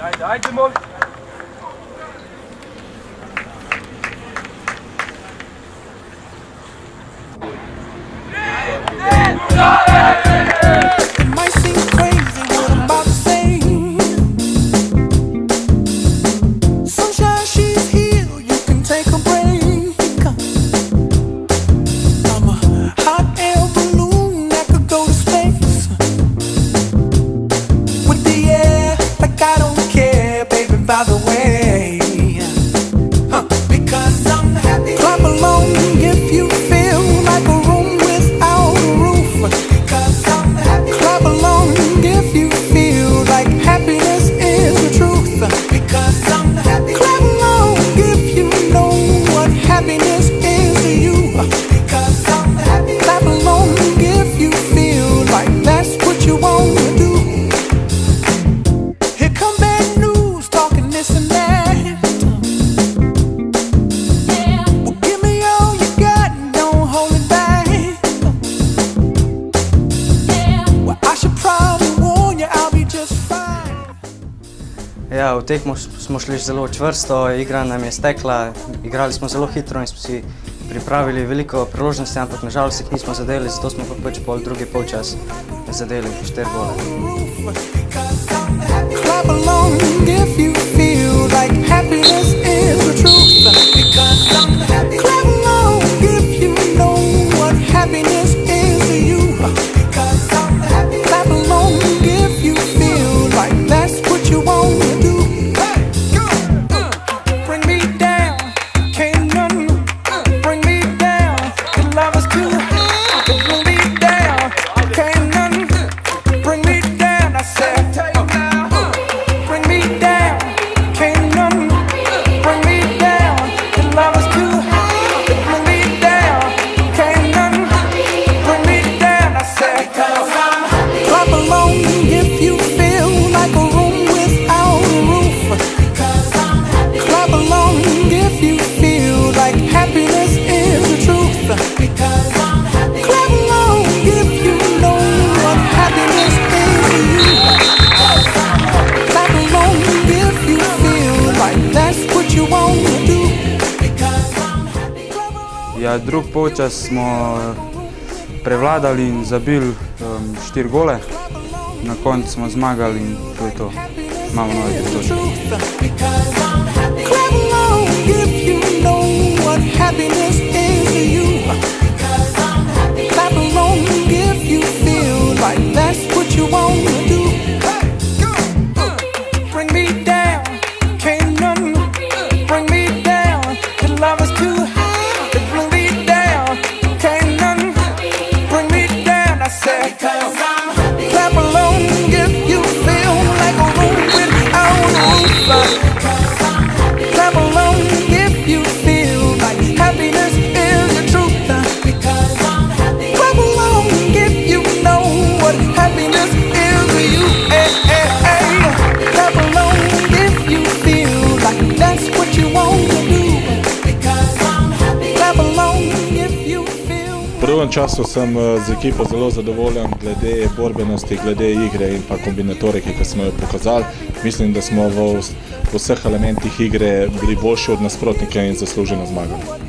Ajde, molim. Ja, v tekmo smo šli zelo čvrsto, igra nam je stekla, igrali smo zelo hitro in smo si pripravili veliko priložnosti, ampak nažalost jih nismo zadeli, zato smo pa pač drugi polčas zadeli 4 gole. Ja, drugi polčas smo prevladali in zabili 4 gole, na koncu smo zmagali in to je to. Imamo nove 3 točke. V prvem času sem z ekipo zelo zadovoljen glede borbenosti, glede igre in pa kombinatorike, ki smo jo pokazali. Mislim, da smo v vseh elementih igre bili boljši od nasprotnika in zasluženo zmagali.